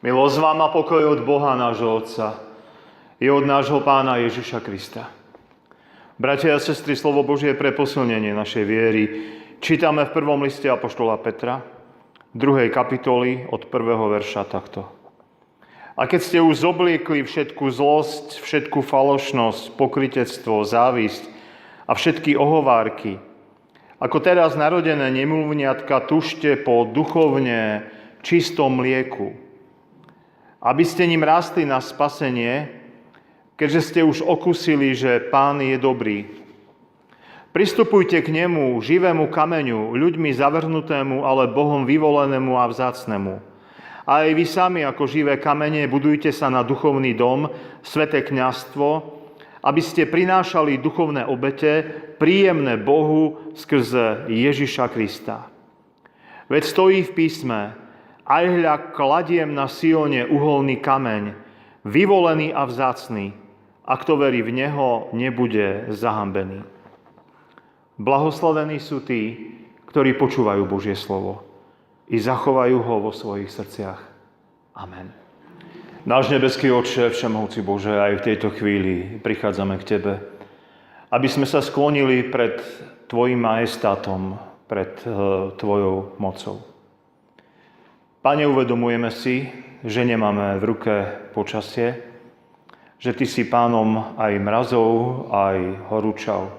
Milosť vám a pokoj od Boha nášho Otca i od nášho Pána Ježiša Krista. Bratia a sestry, slovo Božie pre posilnenie našej viery čítame v prvom liste apoštola Petra, 2. kapitoly od 1. verša takto. A keď ste už zobliekli všetku zlosť, všetku falošnosť, pokrytectvo, závisť a všetky ohovárky, ako teraz narodené nemluvniatka tužte po duchovne čistom mlieku, aby ste ním rástli na spasenie, keďže ste už okusili, že Pán je dobrý. Pristupujte k nemu, živému kameňu, ľuďmi zavrhnutému, ale Bohom vyvolenému a vzácnemu. A aj vy sami, ako živé kamene, budujte sa na duchovný dom, sväté kňazstvo, aby ste prinášali duchovné obete, príjemné Bohu skrze Ježiša Krista. Veď stojí v písme: aj hľa, kladiem na Sione uholný kameň, vyvolený a vzácny, a kto verí v neho, nebude zahambený. Blahoslavení sú tí, ktorí počúvajú Božie slovo i zachovajú ho vo svojich srdciach. Amen. Náš nebeský Otče, Všemohúci Bože, aj v tejto chvíli prichádzame k Tebe, aby sme sa sklonili pred Tvojim majestátom, pred Tvojou mocou. Pane, uvedomujeme si, že nemáme v ruke počasie, že Ty si pánom aj mrazov, aj horúčav.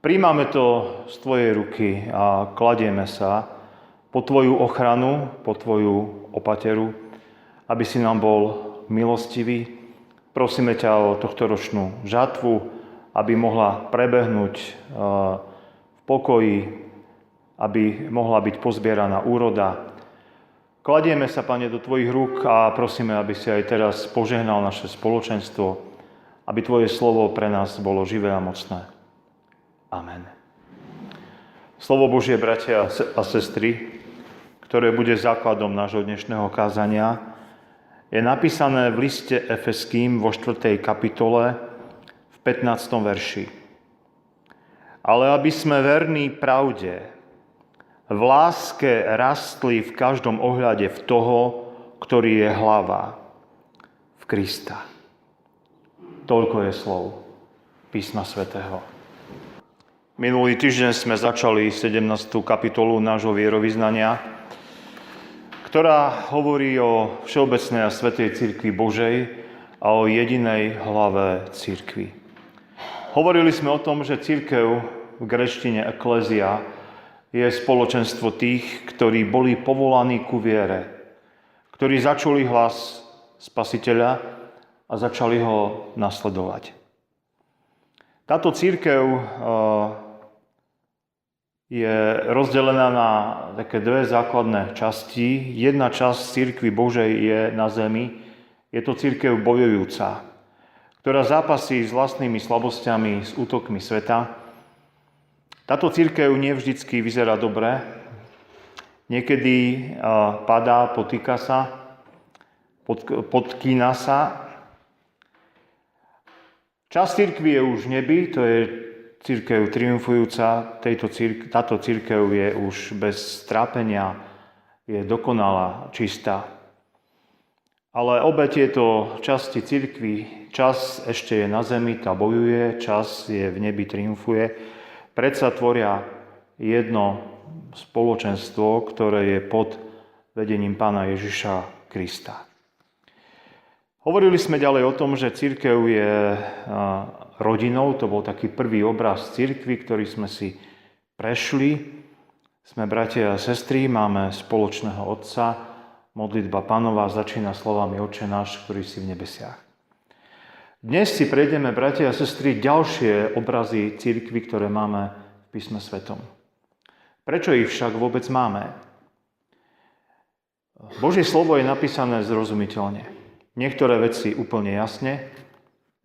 Príjmame to z Tvojej ruky a kladieme sa po Tvoju ochranu, po Tvoju opateru, aby si nám bol milostivý. Prosíme ťa o tohtoročnú žatvu, aby mohla prebehnúť v pokoji, aby mohla byť pozbieraná úroda. Kladieme sa, Pane, do Tvojich rúk a prosíme, aby si aj teraz požehnal naše spoločenstvo, aby Tvoje slovo pre nás bolo živé a mocné. Amen. Slovo Božie, bratia a sestry, ktoré bude základom nášho dnešného kázania, je napísané v liste Efeským vo 4. kapitole v 15. verši. Ale aby sme verní pravde, v láske rastli v každom ohľade v toho, ktorý je hlava, v Krista. Toľko je slov Písma svätého. Minulý týždeň sme začali 17. kapitolu nášho vierovyznania, ktorá hovorí o všeobecnej a svätej cirkvi Božej a o jedinej hlave cirkvi. Hovorili sme o tom, že cirkev v gréčtine eklézia je spoločenstvo tých, ktorí boli povolaní ku viere, ktorí začuli hlas Spasiteľa a začali ho nasledovať. Táto cirkev je rozdelená na také dve základné časti. Jedna časť cirkvi Božej je na zemi. Je to cirkev bojujúca, ktorá zápasí s vlastnými slabosťami, s útokmi sveta. Táto cirkev nevždycky vyzerá dobre. Niekedy padá, potýka sa, podkýna sa. Časť cirkvi je už v nebi, to je cirkev triumfujúca. Táto cirkev je už bez trápenia, je dokonalá, čistá. Ale obe tieto časti cirkvi, čas ešte je na zemi, tá bojuje, čas je v nebi, triumfuje. Predsa tvoria jedno spoločenstvo, ktoré je pod vedením Pána Ježiša Krista. Hovorili sme ďalej o tom, že cirkev je rodinou, to bol taký prvý obraz cirkvi, ktorý sme si prešli. Sme bratia a sestry, máme spoločného Otca, modlitba Pánova začína slovami Otče náš, ktorý si v nebesiach. Dnes si prejdeme, bratia a sestry, ďalšie obrazy cirkvi, ktoré máme v Písme Svetom. Prečo ich však vôbec máme? Božie slovo je napísané zrozumiteľne. Niektoré veci úplne jasne,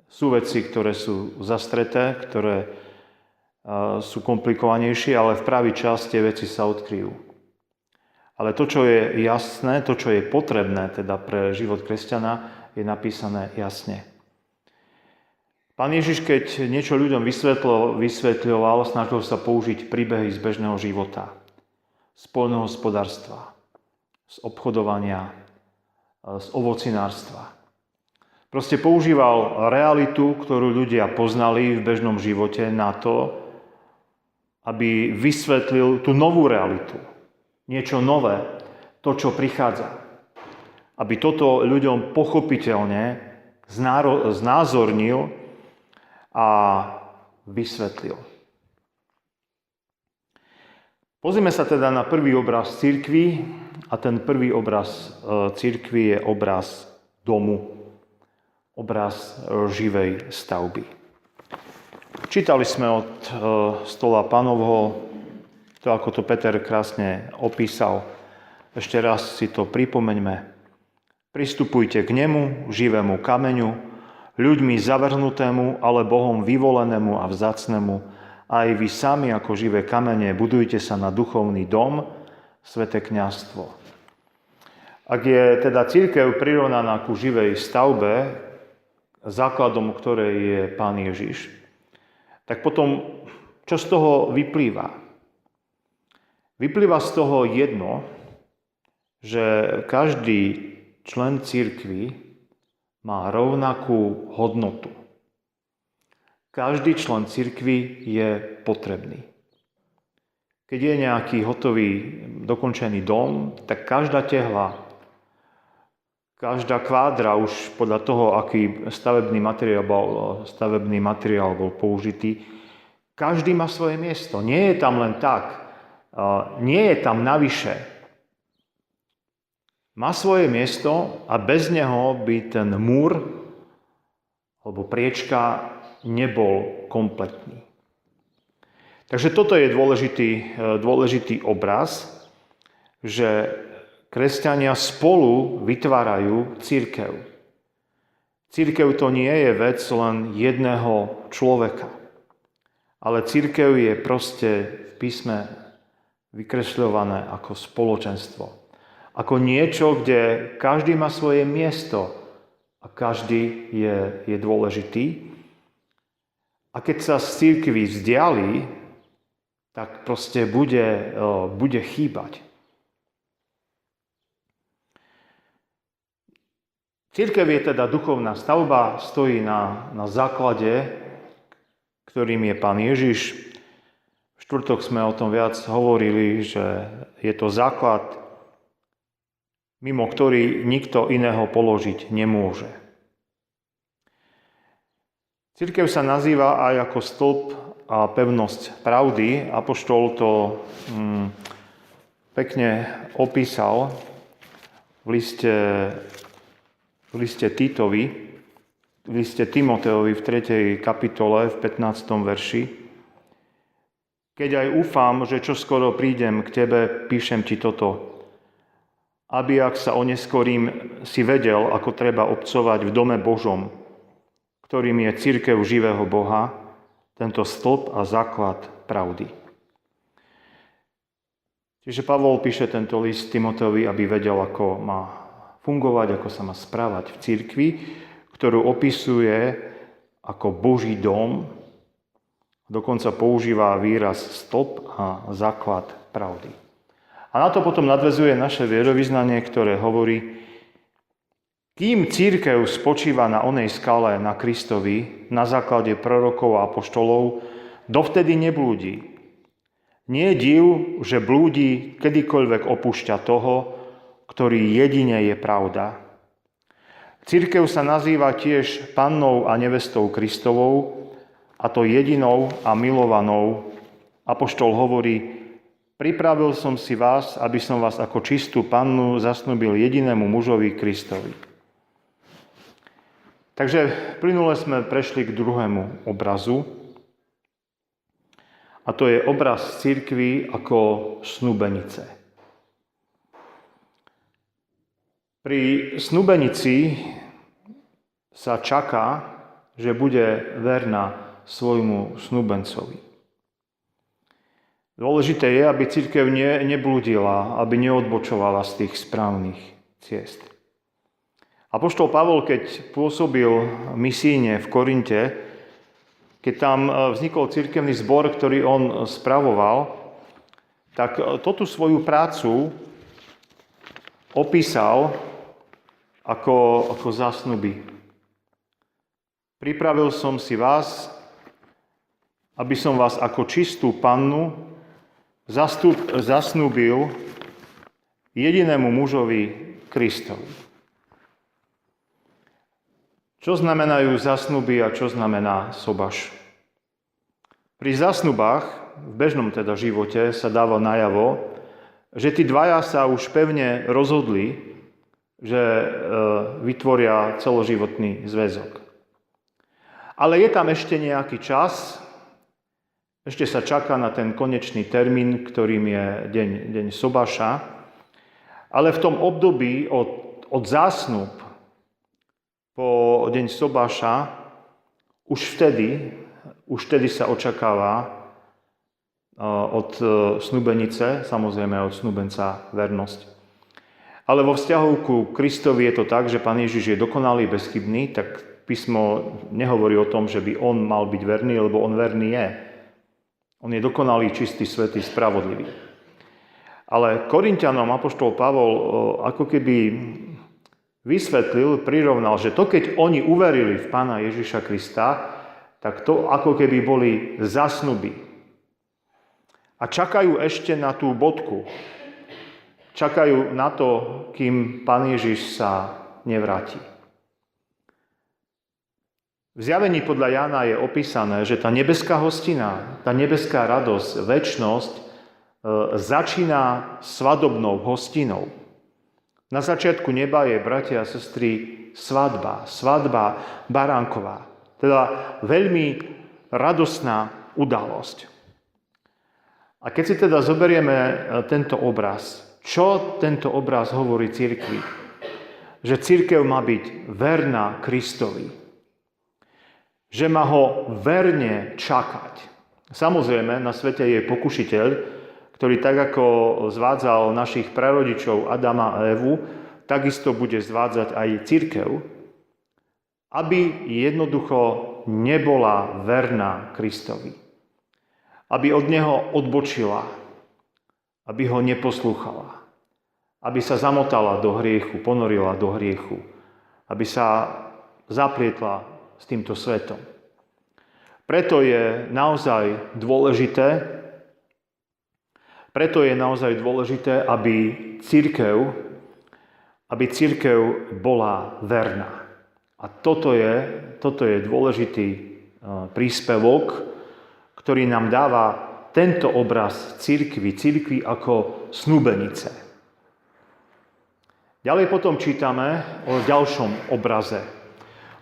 sú veci, ktoré sú zastreté, ktoré sú komplikovanejšie, ale v pravý čas tie veci sa odkryjú. Ale to, čo je jasné, to, čo je potrebné teda pre život kresťana, je napísané jasne. Pán Ježiš, keď niečo ľuďom vysvetľoval, snažil sa použiť príbehy z bežného života, z poľnohospodárstva, z obchodovania, z ovocinárstva. Proste používal realitu, ktorú ľudia poznali v bežnom živote na to, aby vysvetlil tú novú realitu. Niečo nové, to, čo prichádza. Aby toto ľuďom pochopiteľne znázornil a vysvetlil. Pozrime sa teda na prvý obraz cirkvi a ten prvý obraz cirkvi je obraz domu, obraz živej stavby. Čítali sme od stola Pánovho, to ako to Peter krásne opísal. Ešte raz si to pripomeňme. Pristupujte k nemu, živému kameňu, ľuďmi zavrhnutému, ale Bohom vyvolenému a vzácnemu. Aj vy sami ako živé kamene budujte sa na duchovný dom, sväté kňazstvo. Ak je teda cirkev prirovnaná ku živej stavbe, základom ktorej je Pán Ježiš, tak potom čo z toho vyplýva? Vyplýva z toho jedno, že každý člen cirkvi má rovnakú hodnotu. Každý člen cirkvi je potrebný. Keď je nejaký hotový, dokončený dom, tak každá tehla, každá kvádra už podľa toho, aký stavebný materiál bol použitý, každý má svoje miesto. Nie je tam len tak. Nie je tam navyše. Má svoje miesto a bez neho by ten múr alebo priečka nebol kompletný. Takže toto je dôležitý obraz, že kresťania spolu vytvárajú cirkev. Cirkev to nie je vec len jedného človeka, ale cirkev je proste v písme vykresľované ako spoločenstvo. Ako niečo, kde každý má svoje miesto a každý je dôležitý. A keď sa z cirkvi vzdialí, tak proste bude chýbať. Cirkev je teda duchovná stavba, stojí na základe, ktorým je Pán Ježiš. V štvrtok sme o tom viac hovorili, že je to základ, mimo ktorý nikto iného položiť nemôže. Cirkev sa nazýva aj ako stĺp a pevnosť pravdy. Apoštol to pekne opísal v liste Titovi, v liste Timoteovi v 3. kapitole v 15. verši. Keď aj ufám, že čoskoro prídem k tebe, píšem ti toto, aby ak sa oneskorím, si vedel, ako treba obcovať v dome Božom, ktorým je cirkev živého Boha, tento stĺp a základ pravdy. Čiže Pavol píše tento list Timoteovi, aby vedel, ako má fungovať, ako sa má správať v cirkvi, ktorú opisuje ako Boží dom, dokonca používa výraz stĺp a základ pravdy. A na to potom nadväzuje naše vierovyznanie, ktoré hovorí, kým cirkev spočíva na onej skale, na Kristovi, na základe prorokov a apoštolov, dovtedy neblúdi. Nie je div, že blúdi, kedykoľvek opúšťa toho, ktorý jedine je pravda. Cirkev sa nazýva tiež pannou a nevestou Kristovou, a to jedinou a milovanou. Apoštol hovorí, pripravil som si vás, aby som vás ako čistú pannu zasnúbil jedinému mužovi Kristovi. Takže plynule sme prešli k druhému obrazu, a to je obraz cirkvi ako snúbenice. Pri snúbenici sa čaká, že bude verná svojmu snúbencovi. Dôležité je, aby cirkev neblúdila, aby neodbočovala z tých správnych ciest. Apoštol Pavol, keď pôsobil misijne v Korinte, keď tam vznikol cirkevný zbor, ktorý on spravoval, tak túto svoju prácu opísal ako zasnuby. Pripravil som si vás, aby som vás ako čistú pannu zasnúbil jedinému mužovi Kristovi. Čo znamenajú zasnuby a čo znamená sobaš? Pri zasnubách, v bežnom teda živote, sa dáva najavo, že tí dvaja sa už pevne rozhodli, že vytvoria celoživotný zväzok. Ale je tam ešte nejaký čas, ešte sa čaká na ten konečný termín, ktorým je deň sobaša, ale v tom období od zásnub po deň sobaša už vtedy sa očakáva od snúbenice, samozrejme od snúbenca vernosť. Ale vo vzťahu ku Kristovi je to tak, že Pán Ježiš je dokonalý, bezchybný, tak písmo nehovorí o tom, že by on mal byť verný, lebo on verný je. On je dokonalý, čistý, svätý, spravodlivý. Ale Korinťanom apoštol Pavol ako keby vysvetlil, prirovnal, že to, keď oni uverili v Pána Ježiša Krista, tak to ako keby boli zasnuby. A čakajú ešte na tú bodku. Čakajú na to, kým Pán Ježiš sa nevráti. V Zjavení podľa Jána je opísané, že tá nebeská hostina, tá nebeská radosť, večnosť začína svadobnou hostinou. Na začiatku neba je, bratia a sestry, svadba baránková. Teda veľmi radosná udalosť. A keď si teda zoberieme tento obraz, čo tento obraz hovorí cirkvi? Že cirkev má byť verná Kristovi. Že má ho verne čakať. Samozrejme, na svete je pokušiteľ, ktorý tak ako zvádzal našich prarodičov Adama a Evu, takisto bude zvádzať aj cirkev, aby jednoducho nebola verná Kristovi. Aby od neho odbočila, aby ho neposlúchala, aby sa zamotala do hriechu, ponorila do hriechu, aby sa zaplietla s týmto svetom. Preto je naozaj dôležité, aby cirkev bola verná. A toto je dôležitý príspevok, ktorý nám dáva tento obraz cirkvi ako snúbenice. Ďalej potom čítame o ďalšom obraze.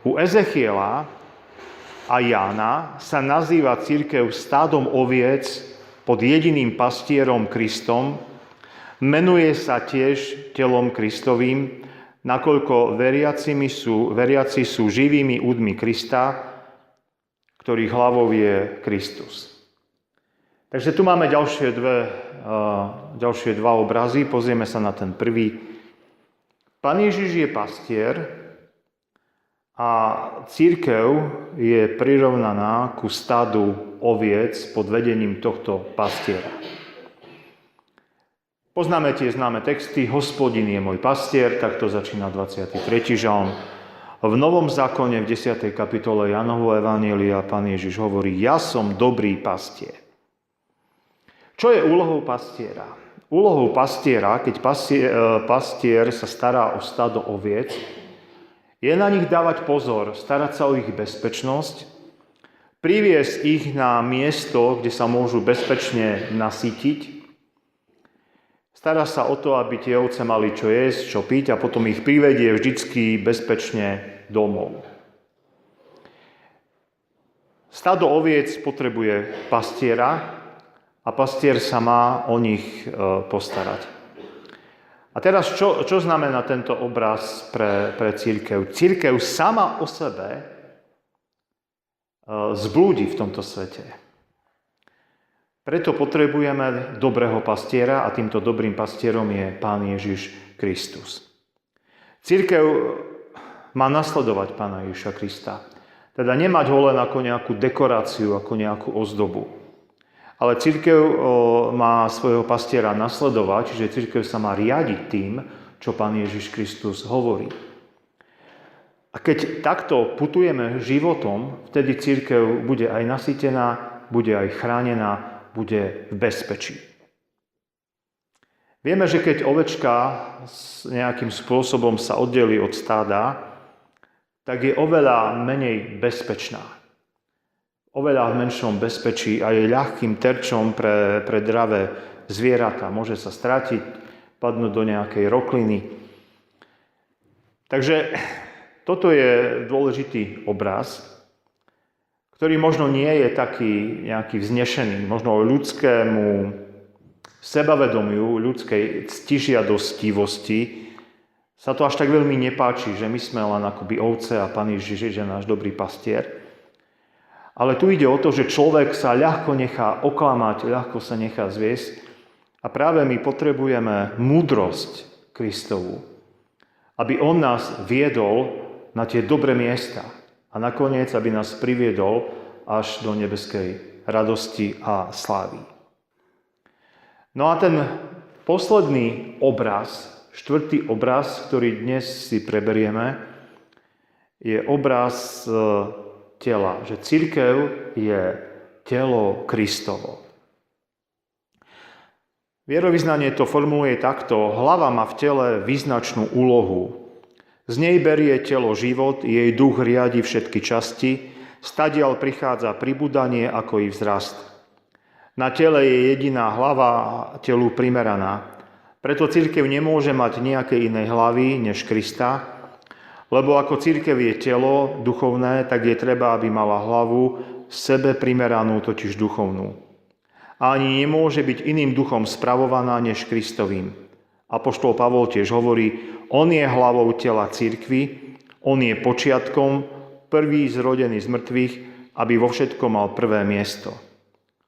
U Ezechiela a Jána sa nazýva cirkev stádom oviec pod jediným pastierom Kristom. Menuje sa tiež telom Kristovým, nakoľko veriaci sú živými údmi Krista, ktorých hlavou je Kristus. Takže tu máme ďalšie dva obrazy. Pozrieme sa na ten prvý. Pán Ježiš je pastier a cirkev je prirovnaná ku stádu oviec pod vedením tohto pastiera. Poznáme tie známe texty. Hospodin je môj pastier, takto začína 23. žalm. V Novom zákone v 10. kapitole Jánovho evanjelia Pán Ježiš hovorí: Ja som dobrý pastier. Čo je úlohou pastiera? Úlohou pastiera, keď pastier sa stará o stádo oviec, je na nich dávať pozor, starať sa o ich bezpečnosť, priviesť ich na miesto, kde sa môžu bezpečne nasýtiť, stará sa o to, aby tie ovce mali čo jesť, čo piť a potom ich privedie vždycky bezpečne domov. Stádo oviec potrebuje pastiera a pastier sa má o nich postarať. A teraz, čo znamená tento obraz pre cirkev? Cirkev sama o sebe zblúdi v tomto svete. Preto potrebujeme dobrého pastiera a týmto dobrým pastierom je Pán Ježiš Kristus. Cirkev má nasledovať Pána Ježiša Krista. Teda nemať ho len ako nejakú dekoráciu, ako nejakú ozdobu. Ale cirkev má svojho pastiera nasledovať, čiže cirkev sa má riadiť tým, čo Pán Ježiš Kristus hovorí. A keď takto putujeme životom, vtedy cirkev bude aj nasýtená, bude aj chránená, bude v bezpečí. Vieme, že keď ovečka nejakým spôsobom sa oddelí od stáda, tak je oveľa menej bezpečná. Oveľa v menšom bezpečí a je ľahkým terčom pre dravé zvieratá. Môže sa stratiť, padnúť do nejakej rokliny. Takže toto je dôležitý obraz, ktorý možno nie je taký nejaký vznešený, možno ľudskému sebavedomiu, ľudskej ctižiadostivosti sa to až tak veľmi nepáči, že my sme len akoby ovce a Pán Ježiš je náš dobrý pastier. Ale tu ide o to, že človek sa ľahko nechá oklamať, ľahko sa nechá zviesť a práve my potrebujeme múdrosť Kristovu, aby on nás viedol na tie dobré miesta a nakoniec, aby nás priviedol až do nebeskej radosti a slávy. No a ten posledný obraz, štvrtý obraz, ktorý dnes si preberieme, je obraz tela, že cirkev je telo Kristovo. Vierovyznanie to formuluje takto: hlava má v tele význačnú úlohu. Z nej berie telo život, jej duch riadi všetky časti, stadiaľ prichádza pribúdanie ako i vzrast. Na tele je jediná hlava telu primeraná. Preto cirkev nemôže mať nejakej inej hlavy než Krista, lebo ako cirkev je telo duchovné, tak je treba, aby mala hlavu sebe primeranú, totiž duchovnú. A ani nemôže byť iným duchom spravovaná než Kristovým. Apoštol Pavol tiež hovorí, on je hlavou tela cirkvi, on je počiatkom, prvý zrodený z mŕtvych, aby vo všetkom mal prvé miesto.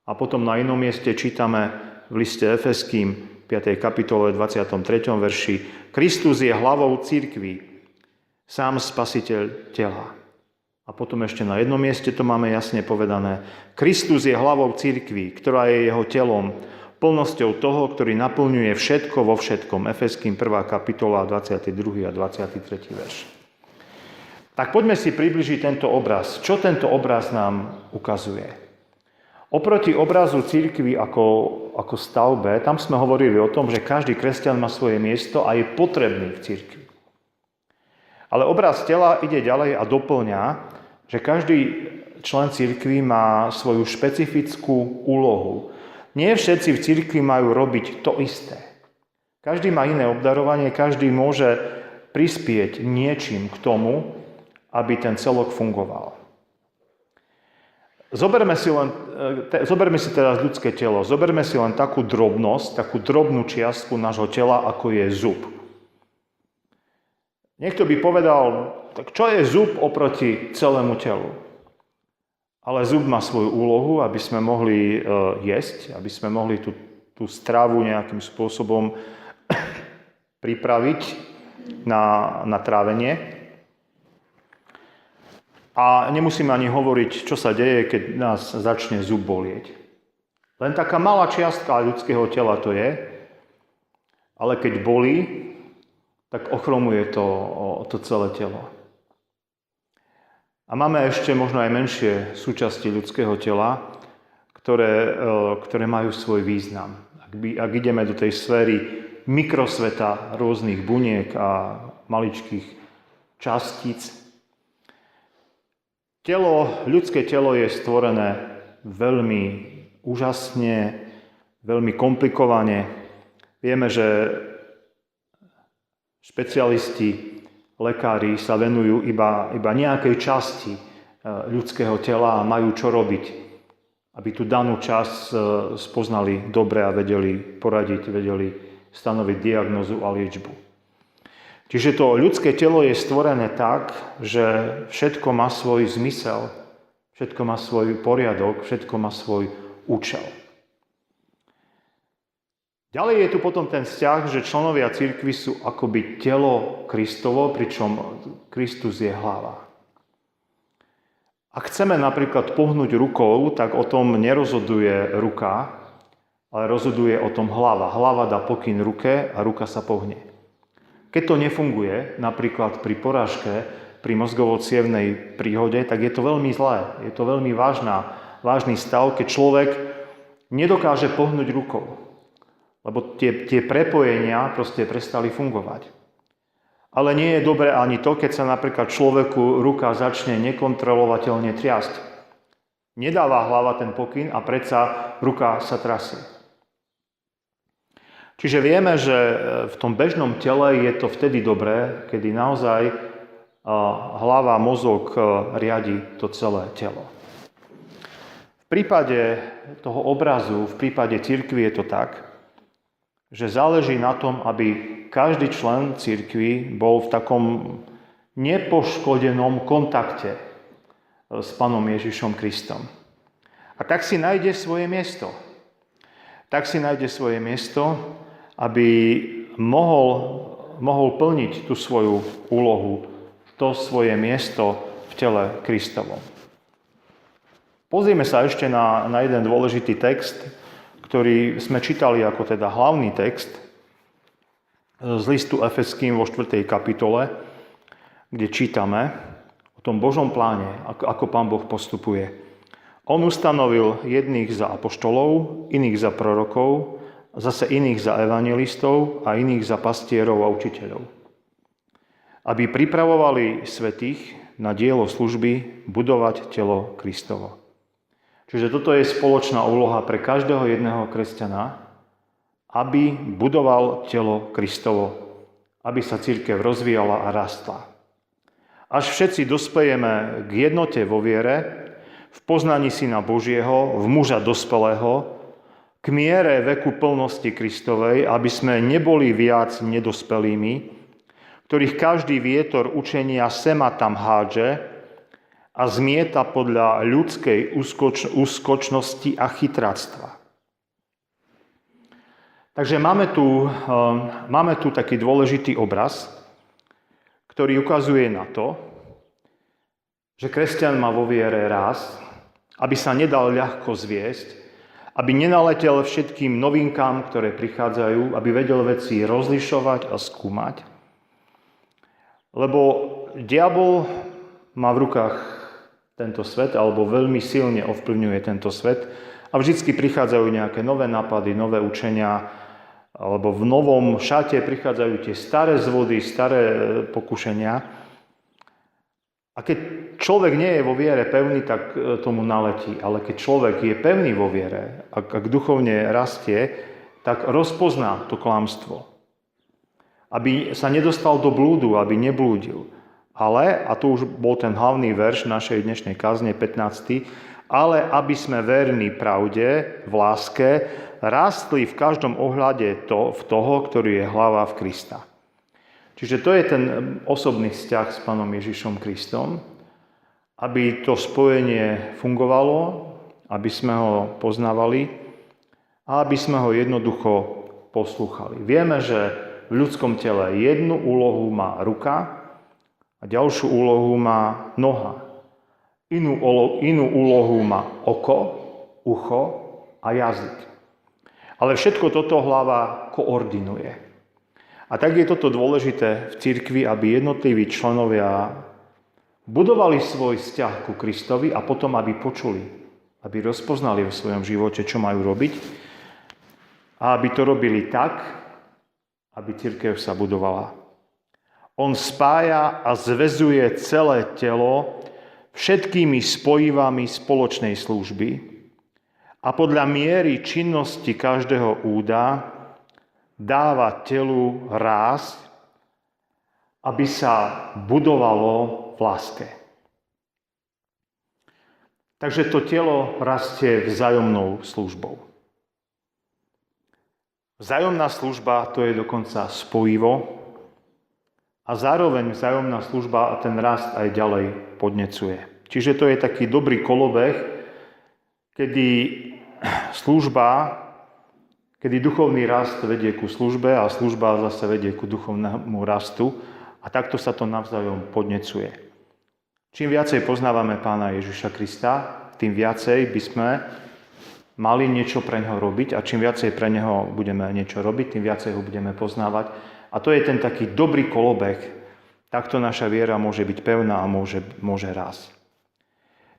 A potom na inom mieste čítame v liste Efeským, 5. kapitole, 23. verši, Kristus je hlavou cirkvi, sám spasiteľ tela. A potom ešte na jednom mieste to máme jasne povedané. Kristus je hlavou cirkvi, ktorá je jeho telom, plnosťou toho, ktorý naplňuje všetko vo všetkom. Efeským 1. kapitola, 22. a 23. verš. Tak poďme si približiť tento obraz. Čo tento obraz nám ukazuje? Oproti obrazu cirkvi ako stavbe, tam sme hovorili o tom, že každý kresťan má svoje miesto a je potrebný v cirkvi. Ale obraz tela ide ďalej a doplňa, že každý člen cirkvi má svoju špecifickú úlohu. Nie všetci v cirkvi majú robiť to isté. Každý má iné obdarovanie, každý môže prispieť niečím k tomu, aby ten celok fungoval. Zoberme si teraz ľudské telo. Zoberme si len takú drobnosť, takú drobnú čiastku nášho tela, ako je zub. Niekto by povedal, tak čo je zub oproti celému telu? Ale zub má svoju úlohu, aby sme mohli jesť, aby sme mohli tú stravu nejakým spôsobom pripraviť na trávenie. A nemusíme ani hovoriť, čo sa deje, keď nás začne zub bolieť. Len taká malá čiastka ľudského tela to je, ale keď bolí, tak ochromuje to celé telo. A máme ešte možno aj menšie súčasti ľudského tela, ktoré majú svoj význam. Ak ideme do tej sféry mikrosveta rôznych buniek a maličkých častíc, ľudské telo je stvorené veľmi úžasne, veľmi komplikovane. Vieme, že špecialisti, lekári sa venujú iba nejakej časti ľudského tela a majú čo robiť, aby tú danú časť spoznali dobre a vedeli poradiť, vedeli stanoviť diagnózu a liečbu. Čiže to ľudské telo je stvorené tak, že všetko má svoj zmysel, všetko má svoj poriadok, všetko má svoj účel. Ďalej je tu potom ten vzťah, že členovia cirkvi sú akoby telo Kristovo, pričom Kristus je hlava. Ak chceme napríklad pohnúť rukou, tak o tom nerozhoduje ruka, ale rozhoduje o tom hlava. Hlava dá pokyn ruke a ruka sa pohne. Keď to nefunguje, napríklad pri porážke, pri mozgovo-cievnej príhode, tak je to veľmi zlé. Je to veľmi vážny stav, keď človek nedokáže pohnúť rukou. Lebo tie prepojenia proste prestali fungovať. Ale nie je dobré ani to, keď sa napríklad človeku ruka začne nekontrolovateľne triasť. Nedáva hlava ten pokyn a predsa ruka sa trasie. Čiže vieme, že v tom bežnom tele je to vtedy dobré, kedy naozaj hlava, mozog riadi to celé telo. V prípade toho obrazu, v prípade cirkvi je to tak, že záleží na tom, aby každý člen cirkvi bol v takom nepoškodenom kontakte s Pánom Ježišom Kristom. A tak si nájde svoje miesto. Aby mohol plniť tú svoju úlohu, to svoje miesto v tele Kristovom. Pozrieme sa ešte na jeden dôležitý text, ktorý sme čítali ako teda hlavný text z listu Efeským vo 4. kapitole, kde čítame o tom Božom pláne, ako Pán Boh postupuje. On ustanovil jedných za apoštolov, iných za prorokov, zase iných za evanjelistov a iných za pastierov a učiteľov. Aby pripravovali svätých na dielo služby budovať telo Kristovo. Čiže toto je spoločná úloha pre každého jedného kresťana, aby budoval telo Kristovo, aby sa cirkev rozvíjala a rastla. Až všetci dospejeme k jednote vo viere, v poznaní Syna Božieho, v muža dospelého, k miere veku plnosti Kristovej, aby sme neboli viac nedospelými, ktorých každý vietor učenia sema tam hádže a zmieta podľa ľudskej úskočnosti a chytráctva. Takže máme tu taký dôležitý obraz, ktorý ukazuje na to, že kresťan má vo viere rásť, aby sa nedal ľahko zviesť, aby nenaletel všetkým novinkám, ktoré prichádzajú, aby vedel veci rozlišovať a skúmať. Lebo diabol má v rukách tento svet, alebo veľmi silne ovplyvňuje tento svet a vždycky prichádzajú nejaké nové nápady, nové učenia, alebo v novom šate prichádzajú tie staré zvody, staré pokušenia. A keď človek nie je vo viere pevný, tak tomu naletí. Ale keď človek je pevný vo viere, ak duchovne rastie, tak rozpozná to klamstvo. Aby sa nedostal do blúdu, aby neblúdil. Ale, a tu už bol ten hlavný verš našej dnešnej kázne, 15. Ale aby sme verní pravde, v láske, rástli v každom ohľade v toho, ktorý je hlava v Krista. Čiže to je ten osobný vzťah s Pánom Ježišom Kristom, aby to spojenie fungovalo, aby sme ho poznávali a aby sme ho jednoducho poslúchali. Vieme, že v ľudskom tele jednu úlohu má ruka a ďalšiu úlohu má noha. Inú úlohu má oko, ucho a jazyk. Ale všetko toto hlava koordinuje. A tak je toto dôležité v cirkvi, aby jednotliví členovia budovali svoj vzťah ku Kristovi a potom, aby počuli, aby rozpoznali vo svojom živote, čo majú robiť a aby to robili tak, aby cirkev sa budovala. On spája a zväzuje celé telo všetkými spojivami spoločnej služby a podľa miery činnosti každého úda dáva telu rásť, aby sa budovalo v láske. Takže to telo rastie vzájomnou službou. Vzájomná služba to je dokonca spojivo a zároveň vzájomná služba a ten rast aj ďalej podnecuje. Čiže to je taký dobrý kolobeh, kedy duchovný rast vedie ku službe a služba zase vedie ku duchovnému rastu a takto sa to navzájom podnecuje. Čím viacej poznávame Pána Ježiša Krista, tým viacej by sme mali niečo pre neho robiť a čím viacej pre neho budeme niečo robiť, tým viacej ho budeme poznávať. A to je ten taký dobrý kolobeh, Takto naša viera môže byť pevná a môže rásť.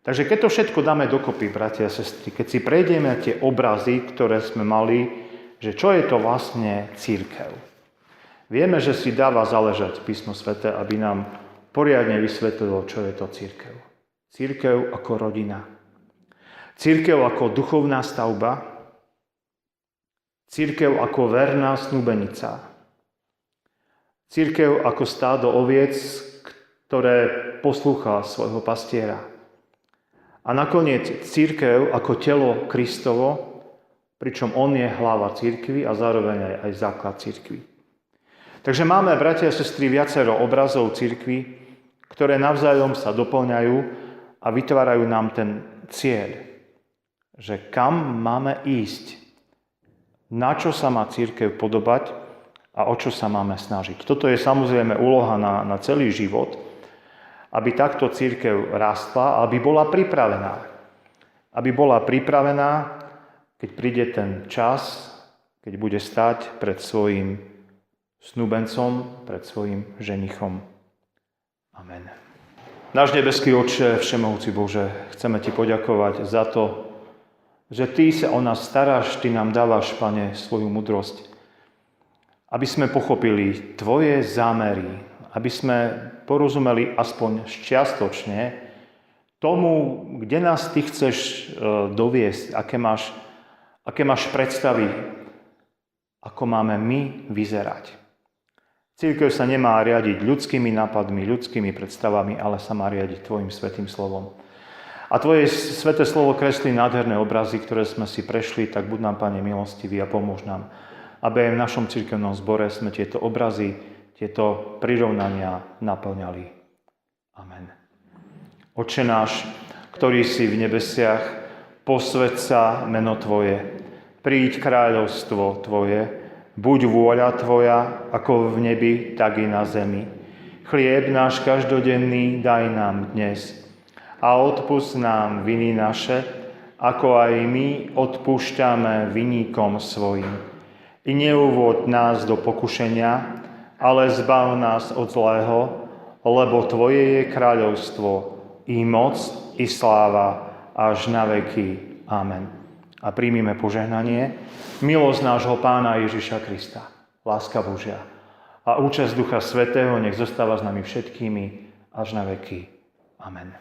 Takže keď to všetko dáme dokopy, bratia a sestry, keď si prejdeme tie obrazy, ktoré sme mali, že čo je to vlastne cirkev. Vieme, že si dáva záležať Písmo sväté, aby nám poriadne vysvetlilo, čo je to cirkev. Cirkev ako rodina. Cirkev ako duchovná stavba. Cirkev ako verná snúbenica. Cirkev ako stádo oviec, ktoré poslúcha svojho pastiera. A nakoniec cirkev ako telo Kristovo, pričom on je hlava cirkvi a zároveň aj základ cirkvi. Takže máme, bratia a sestry, viacero obrazov cirkvi, ktoré navzájom sa doplňajú a vytvárajú nám ten cieľ, že kam máme ísť, na čo sa má cirkev podobať a o čo sa máme snažiť. Toto je samozrejme úloha na celý život, aby takto cirkev rástla, aby bola pripravená. Aby bola pripravená, keď príde ten čas, keď bude stáť pred svojim snúbencom, pred svojim ženichom. Amen. Náš nebeský Otče, všemohúci Bože, chceme Ti poďakovať za to, že Ty sa o nás staráš, Ty nám dávaš, Pane, svoju múdrosť, aby sme pochopili Tvoje zámery, aby sme porozumeli aspoň čiastočne tomu, kde nás Ty chceš doviesť, aké máš predstavy, ako máme my vyzerať. Cirkev sa nemá riadiť ľudskými nápadmi, ľudskými predstavami, ale sa má riadiť Tvojim svätým slovom. A Tvoje sväté slovo kreslí nádherné obrazy, ktoré sme si prešli, tak buď nám, Pane, milostivý a pomôž nám, aby aj v našom cirkevnom zbore sme tieto obrazy, tieto prirovnania naplňali. Amen. Otče náš, ktorý si v nebesiach, posväť sa meno Tvoje, príď kráľovstvo Tvoje, buď vôľa Tvoja, ako v nebi, tak i na zemi. Chlieb náš každodenný daj nám dnes a odpusť nám viny naše, ako aj my odpúšťame viníkom svojim. I neuvôď nás do pokušenia, ale zbav nás od zlého, lebo Tvoje je kráľovstvo, i moc, i sláva, až na veky. Amen. A príjmime požehnanie. Milosť nášho Pána Ježiša Krista, láska Božia a účasť Ducha Svätého nech zostáva s nami všetkými až na veky. Amen.